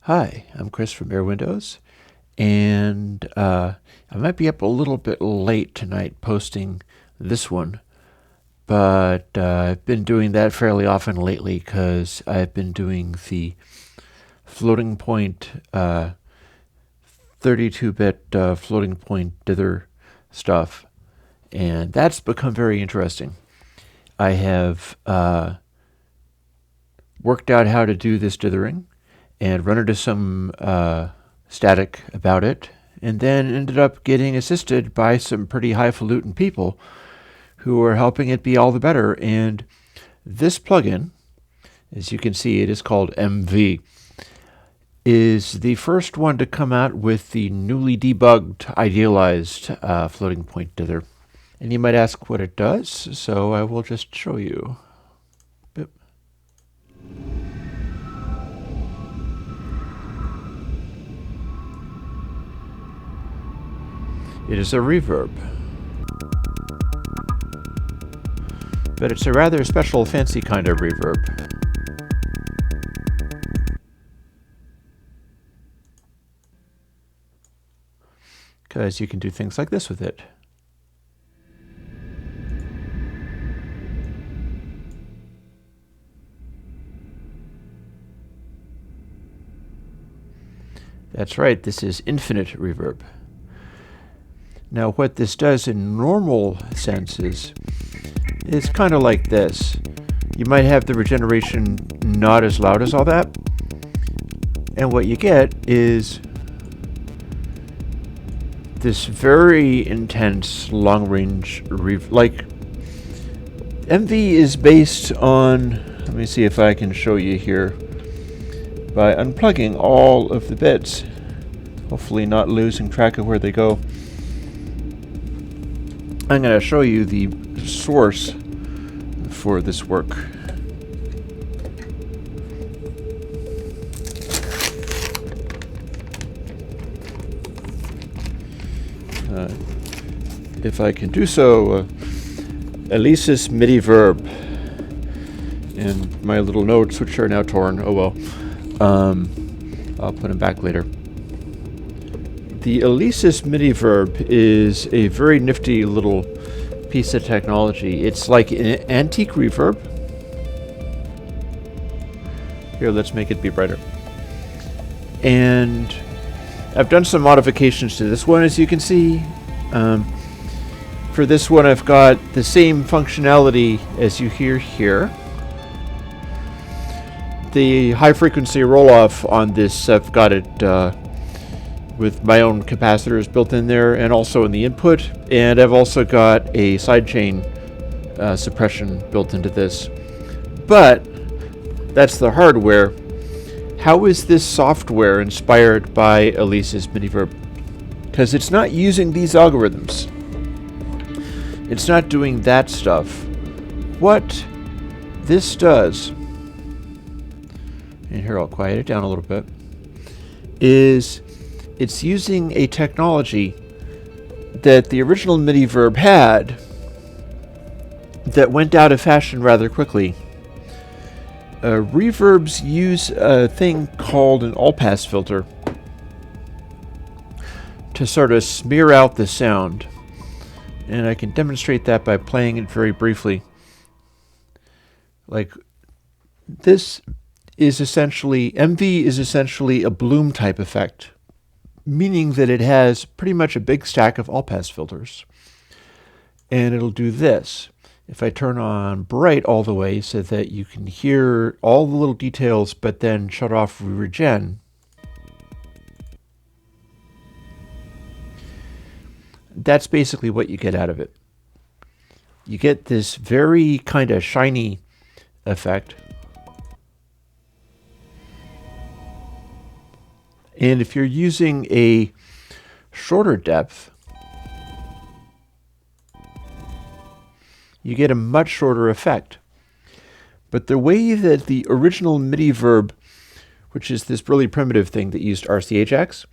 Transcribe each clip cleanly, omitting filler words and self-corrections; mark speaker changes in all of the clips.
Speaker 1: Hi, I'm Chris from Airwindows, and I might be up a little bit late tonight posting this one, but I've been doing that fairly often lately because I've been doing the floating point 32-bit floating point dither stuff, and that's become very interesting. I have worked out how to do this dithering and run into some static about it, and then ended up getting assisted by some pretty highfalutin people who are helping it be all the better. And this plugin, as you can see, it is called MV, is the first one to come out with the newly debugged, idealized floating point dither. And you might ask what it does, so I will just show you. It is a reverb, but it's a rather special, fancy kind of reverb. Because you can do things like this with it. That's right, this is infinite reverb. Now what this does in normal senses is kind of like this. You might have the regeneration not as loud as all that, and what you get is this very intense long-range like MV is based on, let me see if I can show you here by unplugging all of the bits, hopefully not losing track of where they go. I'm going to show you the source for this work. If I can do so, Alesis Midiverb, and my little notes, which are now torn, oh well, I'll put them back later. The Alesis Midiverb is a very nifty little piece of technology. It's like an antique reverb. Here, let's make it be brighter. And I've done some modifications to this one, as you can see. For this one, I've got the same functionality as you hear here. The high frequency roll-off on this, I've got it with my own capacitors built in there and also in the input, and I've also got a sidechain suppression built into this. But that's the hardware. How is this software inspired by Alesis Midiverb? Because it's not using these algorithms. It's not doing that stuff. What this does, and here I'll quiet it down a little bit, is it's using a technology that the original Midiverb had that went out of fashion rather quickly. Reverbs use a thing called an Allpass filter to sort of smear out the sound. And I can demonstrate that by playing it very briefly. Like, this is essentially, MV is essentially a bloom type effect, meaning that it has pretty much a big stack of all-pass filters. And it'll do this. If I turn on bright all the way so that you can hear all the little details, but then shut off regen, that's basically what you get out of it. You get this very kind of shiny effect. And if you're using a shorter depth, you get a much shorter effect. But the way that the original Midiverb, which is this really primitive thing that used RCHX,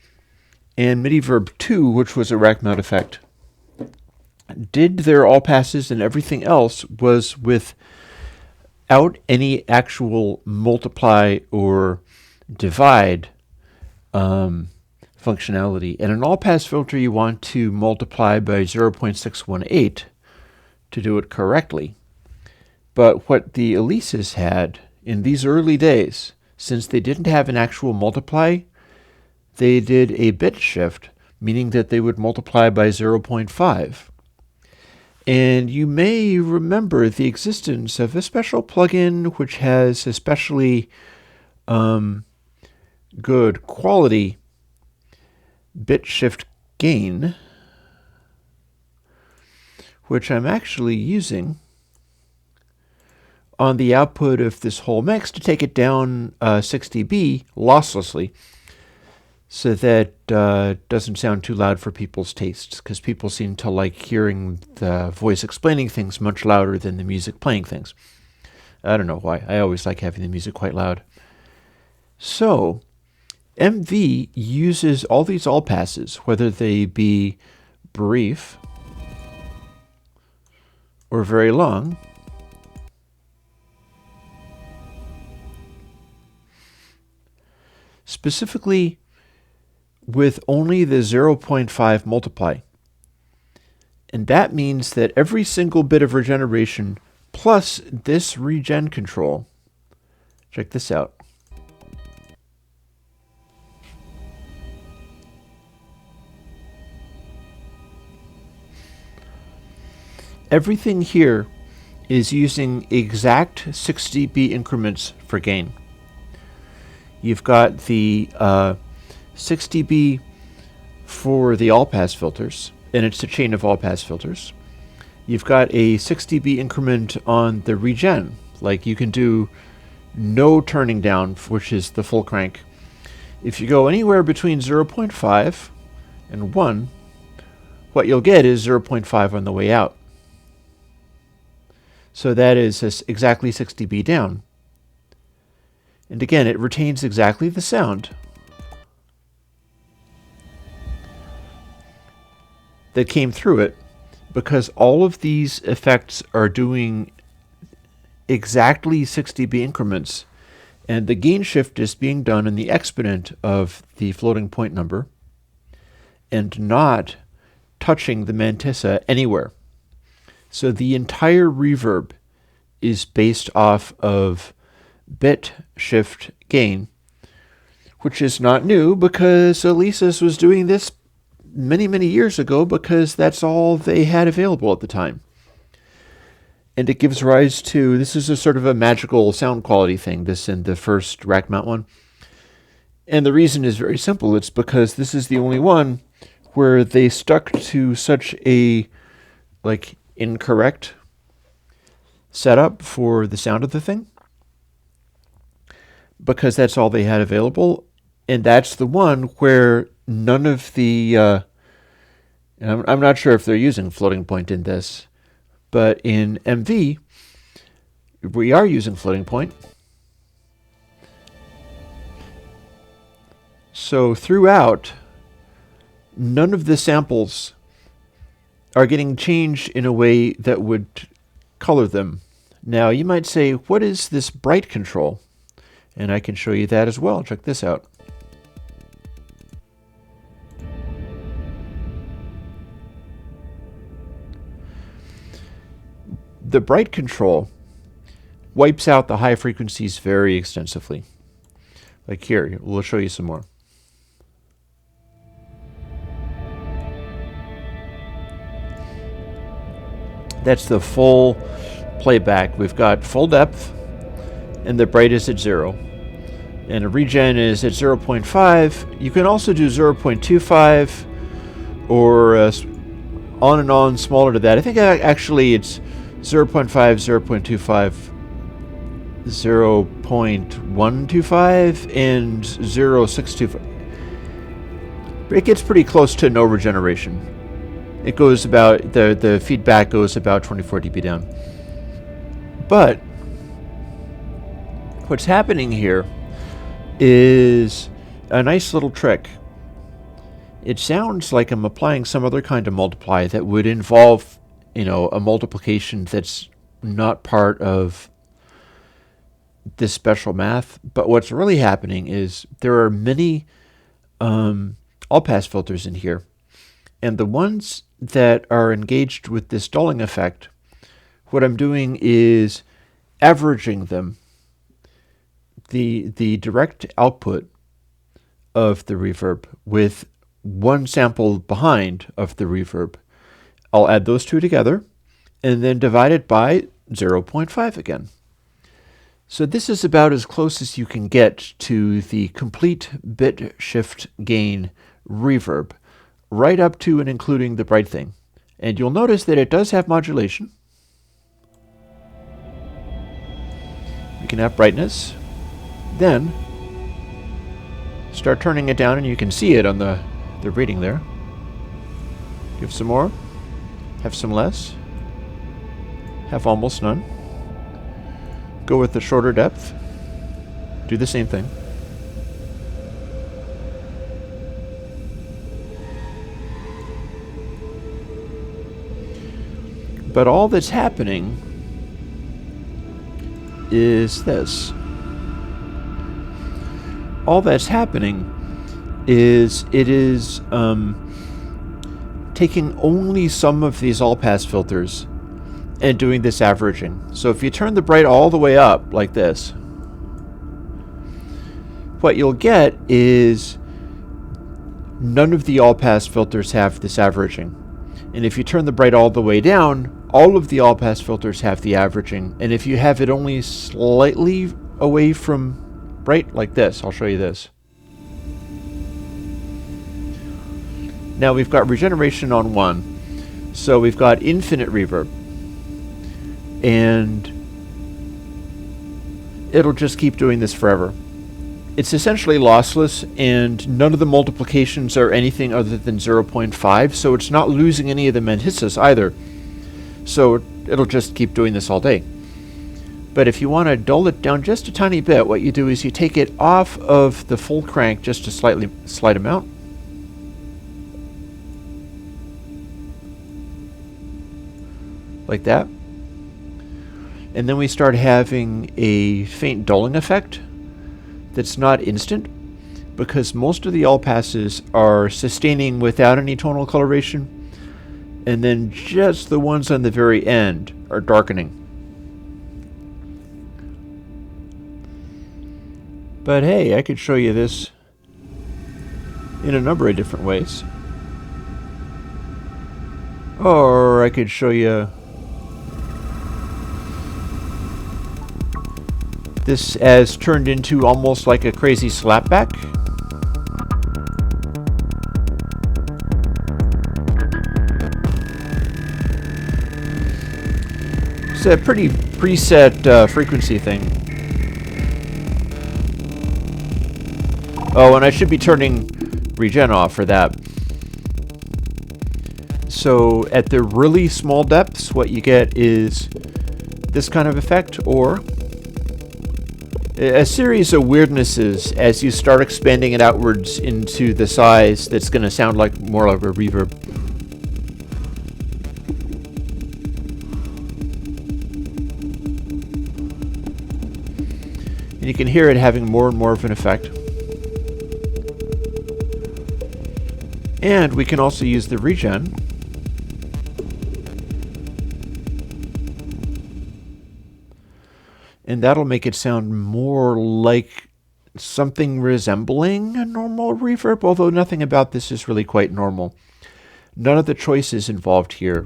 Speaker 1: and Midiverb 2, which was a rack mount effect, did their all passes and everything else was without any actual multiply or divide functionality. And an all-pass filter, you want to multiply by 0.618 to do it correctly. But what the Alesis had in these early days, since they didn't have an actual multiply, they did a bit shift, meaning that they would multiply by 0.5. And you may remember the existence of a special plugin which has especially good quality bit shift gain, which I'm actually using on the output of this whole mix to take it down 6 dB losslessly, so that doesn't sound too loud for people's tastes, because people seem to like hearing the voice explaining things much louder than the music playing things. I don't know why. I always like having the music quite loud. So MV uses all these all passes, whether they be brief or very long, specifically with only the 0.5 multiply. And that means that every single bit of regeneration plus this regen control, check this out. Everything here is using exact 6 dB increments for gain. You've got the 6 dB for the all-pass filters, and it's a chain of all-pass filters. You've got a 6 dB increment on the regen, like you can do no turning down, which is the full crank. If you go anywhere between 0.5 and 1, what you'll get is 0.5 on the way out. So that is exactly 6 dB down. And again, it retains exactly the sound that came through it, because all of these effects are doing exactly 6 dB increments, and the gain shift is being done in the exponent of the floating point number and not touching the mantissa anywhere. So the entire reverb is based off of bit shift gain, which is not new, because Alesis was doing this many, many years ago, because that's all they had available at the time. And it gives rise to, this is a sort of a magical sound quality thing, this in the first rack mount one. And the reason is very simple. It's because this is the only one where they stuck to such a incorrect setup for the sound of the thing, because that's all they had available. And that's the one where none of the, and I'm not sure if they're using floating point in this, but in MV, we are using floating point. So throughout, none of the samples are getting changed in a way that would color them. Now you might say, what is this bright control? And I can show you that as well. Check this out. The bright control wipes out the high frequencies very extensively. Like here, we'll show you some more. That's the full playback. We've got full depth, and the bright is at 0. And a regen is at 0.5. You can also do 0.25 or on and on smaller to that. I think actually it's 0.5, 0.25, 0.125, and 0.625. It gets pretty close to no regeneration. It goes about, the feedback goes about 24 dB down. But what's happening here is a nice little trick. It sounds like I'm applying some other kind of multiply that would involve, a multiplication that's not part of this special math. But what's really happening is there are many Allpass filters in here. And the ones that are engaged with this dulling effect, what I'm doing is averaging them. The direct output of the reverb with one sample behind of the reverb. I'll add those two together and then divide it by 0.5 again. So this is about as close as you can get to the complete bit shift gain reverb, right up to and including the bright thing. And you'll notice that it does have modulation. We can have brightness. Then start turning it down and you can see it on the reading there. Give some more. Have some less. Have almost none. Go with the shorter depth. Do the same thing. But all that's happening is this. All that's happening is it is taking only some of these all-pass filters and doing this averaging. So if you turn the bright all the way up like this, what you'll get is none of the all-pass filters have this averaging. And if you turn the bright all the way down, all of the all-pass filters have the averaging. And if you have it only slightly away from bright like this, I'll show you this. Now we've got regeneration on 1. So we've got infinite reverb. And it'll just keep doing this forever. It's essentially lossless, and none of the multiplications are anything other than 0.5, so it's not losing any of the mantissas either. So it'll just keep doing this all day. But if you want to dull it down just a tiny bit, what you do is you take it off of the full crank just a slight amount. Like that. And then we start having a faint dulling effect that's not instant, because most of the all passes are sustaining without any tonal coloration, and then just the ones on the very end are darkening. But hey, I could show you this in a number of different ways. Or I could show you this has turned into almost like a crazy slapback. It's a pretty preset frequency thing. Oh, and I should be turning regen off for that. So at the really small depths, what you get is this kind of effect, or a series of weirdnesses as you start expanding it outwards into the size that's going to sound like more like a reverb. And you can hear it having more and more of an effect. And we can also use the regen and that'll make it sound more like something resembling a normal reverb, although nothing about this is really quite normal. None of the choices involved here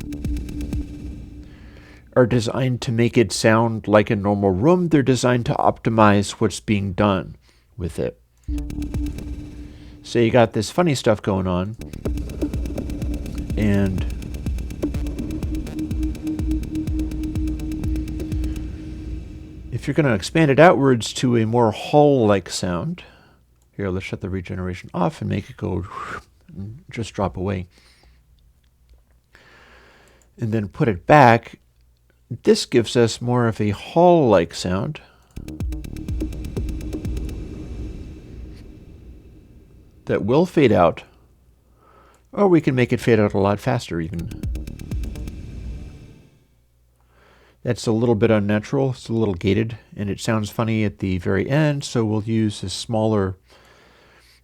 Speaker 1: are designed to make it sound like a normal room. They're designed to optimize what's being done with it. So you got this funny stuff going on, and if you're going to expand it outwards to a more hull-like sound, here, let's shut the regeneration off and make it go and just drop away. And then put it back. This gives us more of a hull-like sound. That will fade out, or we can make it fade out a lot faster even. That's a little bit unnatural, it's a little gated, and it sounds funny at the very end, so we'll use a smaller,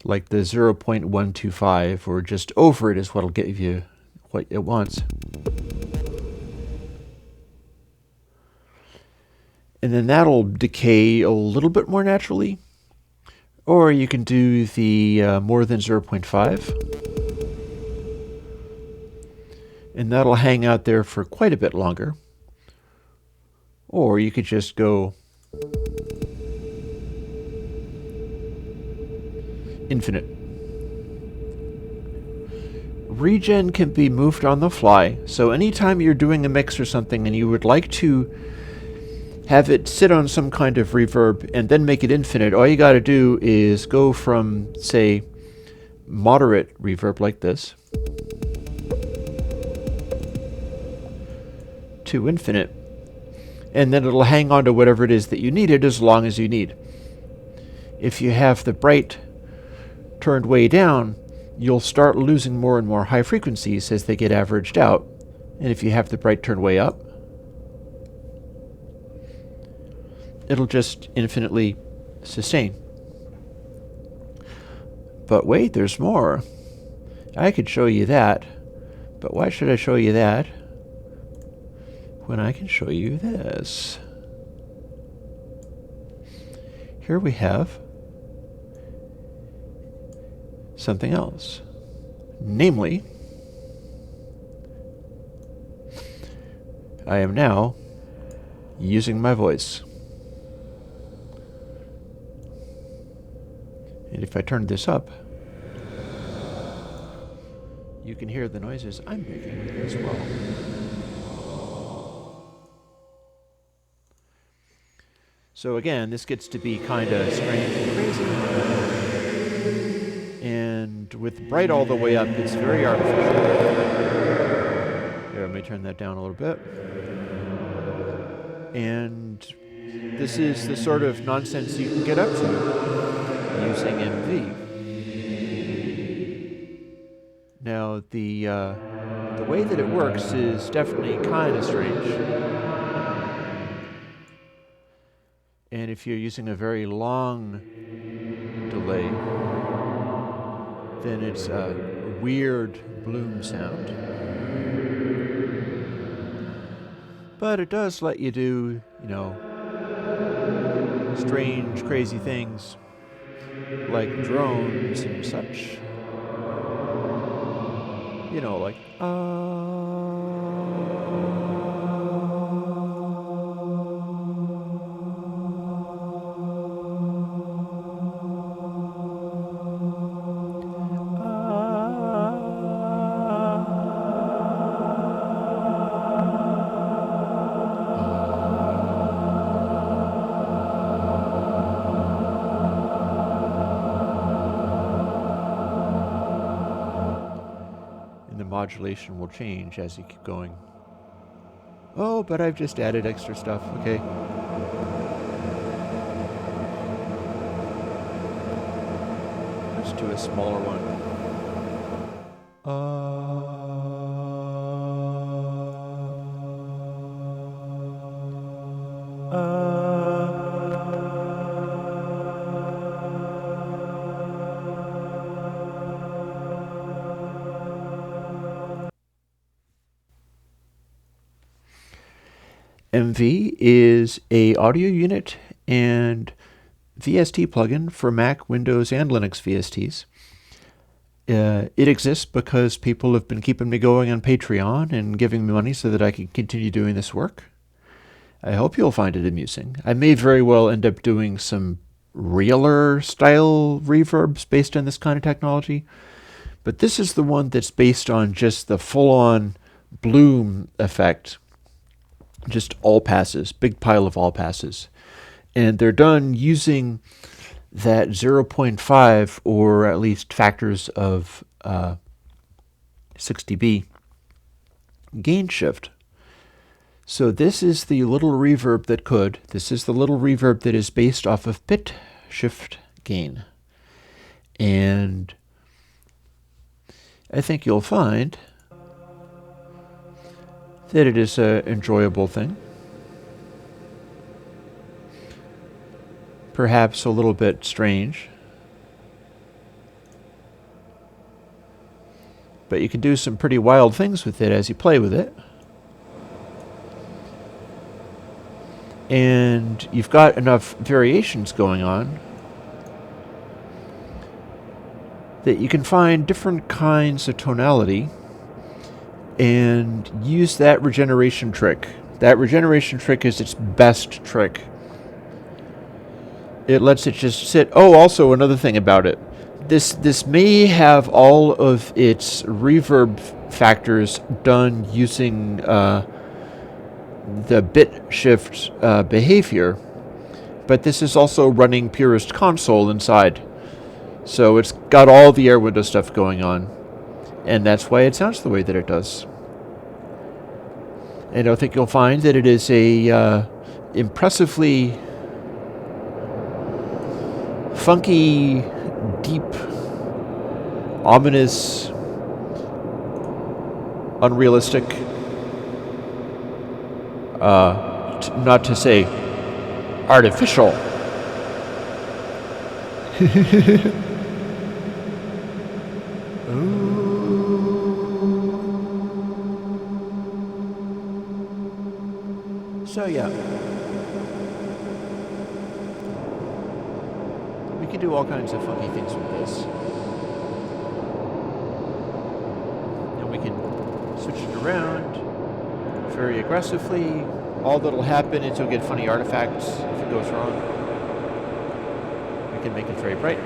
Speaker 1: like the 0.125 or just over it is what'll give you what it wants. And then that'll decay a little bit more naturally. Or you can do the more than 0.5. And that'll hang out there for quite a bit longer. Or you could just go infinite. Regen can be moved on the fly, so anytime you're doing a mix or something and you would like to have it sit on some kind of reverb and then make it infinite, all you got to do is go from, say, moderate reverb like this to infinite, and then it'll hang on to whatever it is that you needed as long as you need. If you have the bright turned way down, you'll start losing more and more high frequencies as they get averaged out. And if you have the bright turned way up, it'll just infinitely sustain. But wait, there's more. I could show you that, but why should I show you that when I can show you this? Here we have something else. Namely, I am now using my voice. And if I turn this up, you can hear the noises I'm making as well. So again, this gets to be kind of strange and crazy. And with bright all the way up, it's very artificial. Here, let me turn that down a little bit. And this is the sort of nonsense you can get up to using MV. Now, the way that it works is definitely kind of strange. And if you're using a very long delay, then it's a weird bloom sound. But it does let you do, you know, strange, crazy things like drones and such. You know, like, modulation will change as you keep going. Oh, but I've just added extra stuff. Okay. Let's do a smaller one. MV is a audio unit and VST plugin for Mac, Windows, and Linux VSTs. It exists because people have been keeping me going on Patreon and giving me money so that I can continue doing this work. I hope you'll find it amusing. I may very well end up doing some realer style reverbs based on this kind of technology, but this is the one that's based on just the full-on bloom effect. Just all passes, big pile of all passes. And they're done using that 0.5 or at least factors of 6 dB gain shift. So this is the little reverb that could. This is the little reverb that is based off of bit shift gain. And I think you'll find that it is an enjoyable thing. Perhaps a little bit strange. But you can do some pretty wild things with it as you play with it. And you've got enough variations going on that you can find different kinds of tonality and use that regeneration trick. That regeneration trick is its best trick. It lets it just sit. Oh, also another thing about it. This may have all of its reverb factors done using the bit shift behavior, but this is also running Purist Console inside. So it's got all the Airwindows stuff going on, and that's why it sounds the way that it does. And I think you'll find that it is a impressively funky, deep, ominous, unrealistic, not to say artificial. So yeah, we can do all kinds of funky things with this. And we can switch it around very aggressively. All that'll happen is you'll get funny artifacts if it goes wrong. We can make it very bright.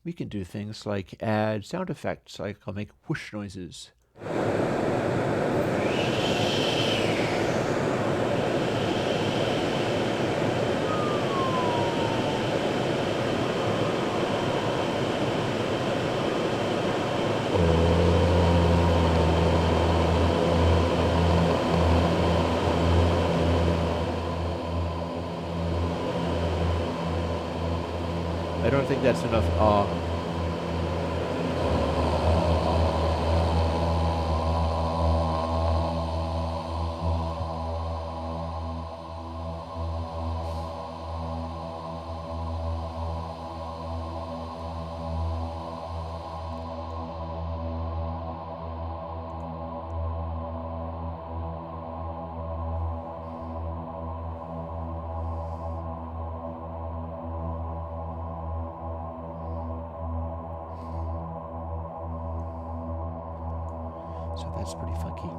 Speaker 1: We can do things like add sound effects, like I'll make whoosh noises. I don't think that's enough awe. So that's pretty funky.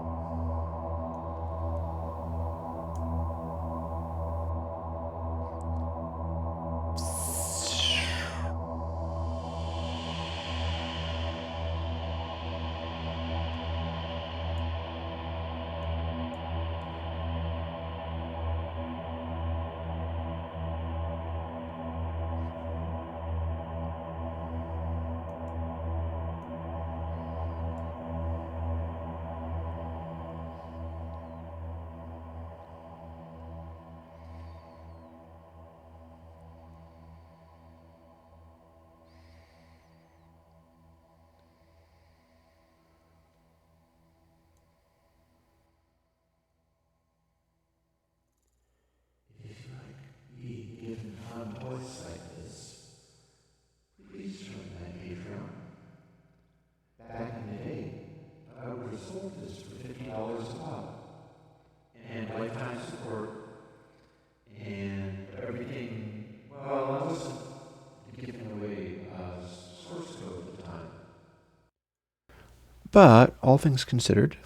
Speaker 1: But all things considered,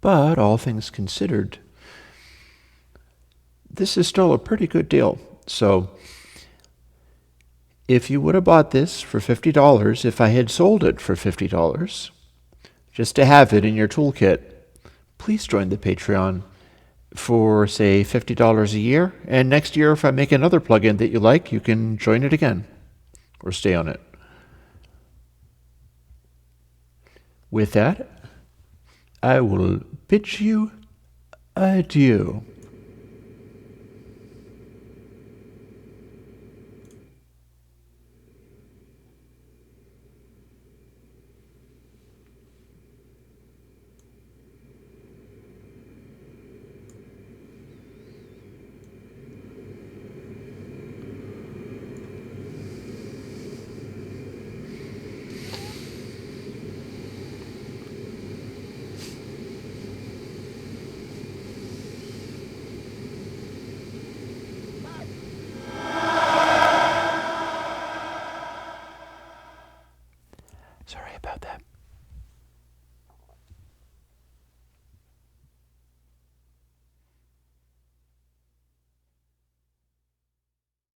Speaker 1: but all things considered, this is still a pretty good deal. So if you would have bought this for $50, if I had sold it for $50, just to have it in your toolkit, please join the Patreon for, say, $50 a year. And next year, if I make another plugin that you like, you can join it again or stay on it. With that, I will bid you adieu.